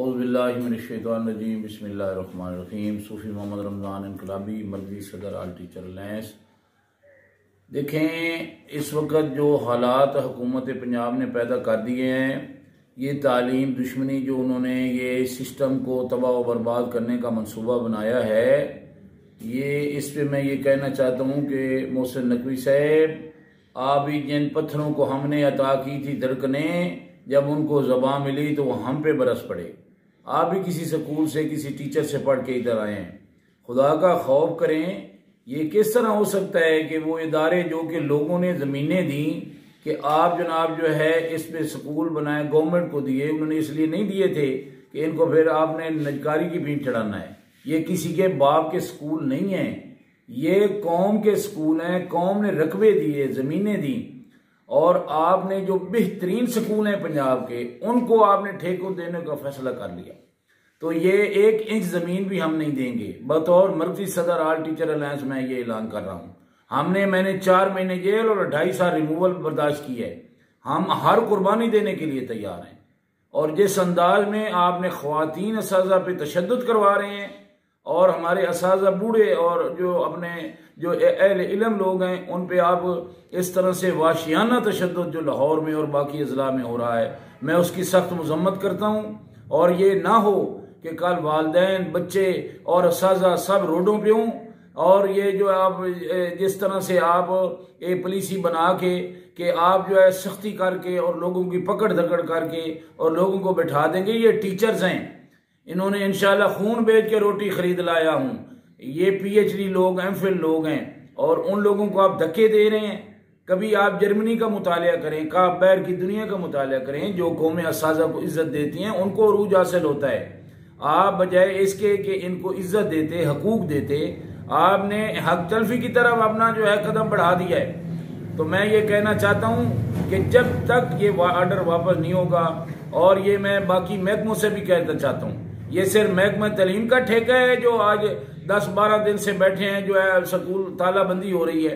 औज़ुबिल्लाहिमिनश्शैतानिर्रजीम बिस्मिल्लाहिर्रहमानिर्रहीम। सूफ़ी मोहम्मद रमज़ान इनकलाबी मरकज़ी सदर आल टीचर अलायंस। देखें, इस वक्त जो हालात हुकूमत पंजाब ने पैदा कर दिए हैं, ये तालीम दुश्मनी जो उन्होंने ये सिस्टम को तबाह व बर्बाद करने का मंसूबा बनाया है, ये इस पे मैं ये कहना चाहता हूँ कि मोहसिन नकवी साहब, आप ही जिन पत्थरों को हमने अता की थी धड़कनें, जब उनको ज़बान मिली तो वो हम पे बरस पड़े। आप भी किसी स्कूल से किसी टीचर से पढ़ के इधर आए हैं, खुदा का खौफ करें। ये किस तरह हो सकता है कि वो इदारे जो कि लोगों ने ज़मीनें दी कि आप जनाब जो है इस पे स्कूल बनाए, गवर्नमेंट को दिए, उन्होंने इसलिए नहीं दिए थे कि इनको फिर आपने नजकारी की भीड़ चढ़ाना है। ये किसी के बाप के स्कूल नहीं हैं, ये कौम के स्कूल हैं। कौम ने रकबे दिए, ज़मीनें दी, और आपने जो बेहतरीन स्कूल हैं पंजाब के, उनको आपने ठेकों देने का फैसला कर लिया। तो ये 1 इंच ज़मीन भी हम नहीं देंगे। बतौर मरकज़ी सदर आल टीचर अलायंस में ये ऐलान कर रहा हूँ। मैंने 4 महीने जेल और 2.5 साल रिमूवल बर्दाश्त की है। हम हर कुर्बानी देने के लिए तैयार हैं। और जिस अंदाज में आपने ख्वातीन असाज़ा पे तशद्दुद करवा रहे हैं, और हमारे असाज़ा बूढ़े और जो अपने जो अहले इल्म लोग हैं उन पे आप इस तरह से वाशियाना तशद्दुद जो लाहौर में और बाकी अजला में हो रहा है, मैं उसकी सख्त मजम्मत करता हूँ। और ये ना हो कि कल वालिदैन, बच्चे और असाज़ा सब रोडों पे हों। और ये जो आप जिस तरह से आप एक पुलिसी बना के कि आप जो है सख्ती करके और लोगों की पकड़ धकड़ करके और लोगों को बैठा देंगे, ये टीचर्स हैं, इन्होंने इंशाल्लाह खून बेच के रोटी खरीद लाया हूँ। ये PhD लोग, MPhil लोग हैं, और उन लोगों को आप धक्के दे रहे हैं। कभी आप जर्मनी का मुतालिया करें, काब बैर की दुनिया का मुतालिया करें, जो कौमें असाज़ा को इज्जत देती हैं उनको अरूज हासिल होता है। आप बजाय इसके कि इनको इज्जत देते, हकूक देते, आपने हक तलफी की तरफ अपना जो है कदम बढ़ा दिया है। तो मैं ये कहना चाहता हूँ कि जब तक ये ऑर्डर वापस नहीं होगा, और ये मैं बाकी महकमों से भी कहना चाहता हूँ, ये सिर्फ महकमा तलीम का ठेका है जो आज 10-12 दिन से बैठे हैं, जो है स्कूल तालाबंदी हो रही है।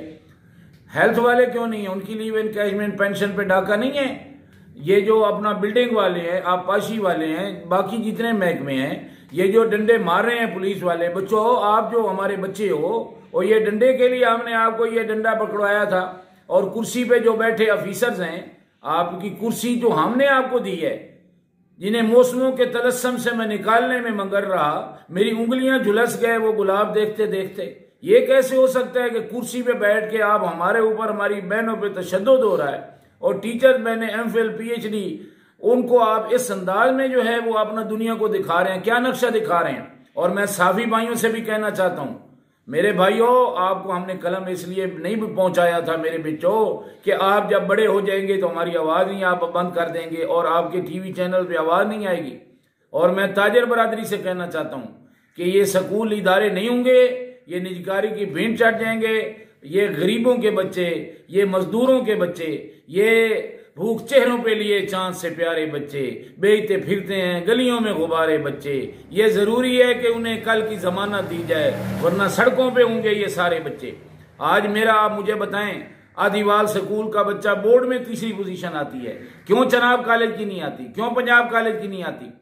हेल्थ वाले क्यों नहीं है? उनकी लीव एनकैशमेंट पेंशन पे डाका नहीं है? ये जो अपना बिल्डिंग वाले हैं, आबपाशी वाले हैं, बाकी जितने महकमे हैं, ये जो डंडे मार रहे हैं पुलिस वाले, बच्चों आप जो हमारे बच्चे हो, और ये डंडे के लिए हमने आपको ये डंडा पकड़वाया था। और कुर्सी पे जो बैठे ऑफिसर्स हैं, आपकी कुर्सी जो हमने आपको दी है, जिन्हें मौसमों के तलस्सम से मैं निकालने में मगर रहा, मेरी उंगलियां झुलस गए वो गुलाब देखते देखते। ये कैसे हो सकता है कि कुर्सी पे बैठ के आप हमारे ऊपर, हमारी बहनों पे तशद्दुद हो रहा है, और टीचर मैंने MPhil PhD उनको आप इस अंदाज में जो है वो अपना दुनिया को दिखा रहे हैं, क्या नक्शा दिखा रहे हैं। और मैं साफी भाइयों से भी कहना चाहता हूँ, मेरे भाइयों, आपको हमने कलम इसलिए नहीं पहुंचाया था मेरे बच्चों कि आप जब बड़े हो जाएंगे तो हमारी आवाज़ नहीं आप बंद कर देंगे और आपके TV चैनल पे आवाज़ नहीं आएगी। और मैं ताजर बरादरी से कहना चाहता हूँ कि ये स्कूल इदारे नहीं होंगे, ये निजकारी की भीड़ चढ़ जाएंगे। ये गरीबों के बच्चे, ये मजदूरों के बच्चे, ये भूख चेहरों पे लिए चांद से प्यारे बच्चे बेचते फिरते हैं गलियों में गुब्बारे बच्चे। ये जरूरी है कि उन्हें कल की जमानत दी जाए, वरना सड़कों पे होंगे ये सारे बच्चे। आज मेरा आप मुझे बताएं, आदिवाल स्कूल का बच्चा बोर्ड में तीसरी पोजीशन आती है, क्यों चनाब कॉलेज की नहीं आती? क्यों पंजाब कॉलेज की नहीं आती?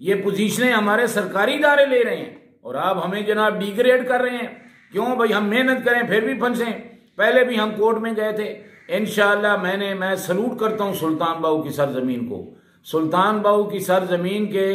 ये पोजीशनें हमारे सरकारी इदारे ले रहे हैं, और आप हमें जनाब डिग्रेड कर रहे हैं। क्यों भाई? हम मेहनत करें फिर भी फंसे। पहले भी हम कोर्ट में गए थे। इंशाअल्लाह मैं सलूट करता हूं सुल्तान बाहू की सरजमीन को। सुल्तान बाहू की सरजमीन के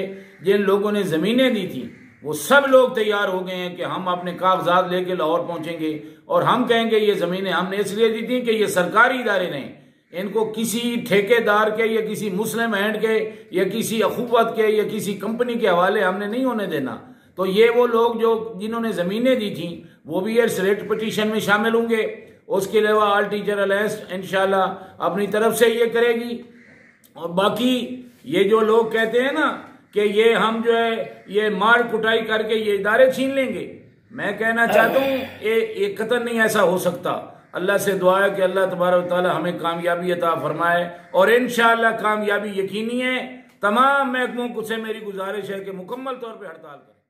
जिन लोगों ने जमीनें दी थी, वो सब लोग तैयार हो गए हैं कि हम अपने कागजात लेके लाहौर पहुंचेंगे, और हम कहेंगे ये जमीनें हमने इसलिए दी थी कि ये सरकारी इदारे नहीं, इनको किसी ठेकेदार के या किसी मुस्लिम हैंड के या किसी अखुवत के या किसी कंपनी के हवाले हमने नहीं होने देना। तो ये वो लोग जो जिन्होंने जमीनें दी थी वो भी ये रिट पिटीशन में शामिल होंगे। उसके अलावा आल टीचर अलायंस इंशाल्लाह अपनी तरफ से ये करेगी। और बाकी ये जो लोग कहते हैं ना कि ये हम जो है ये मार कुटाई करके ये इदारे छीन लेंगे, मैं कहना चाहता हूँ ये कतई नहीं ऐसा हो सकता। अल्लाह से दुआ है कि अल्लाह तबारक व तआला हमें कामयाबी अता फरमाए, और इंशाल्लाह कामयाबी यकीनी है। तमाम महकमों से मेरी गुजारिश है कि मुकम्मल तौर पर हड़ताल करें।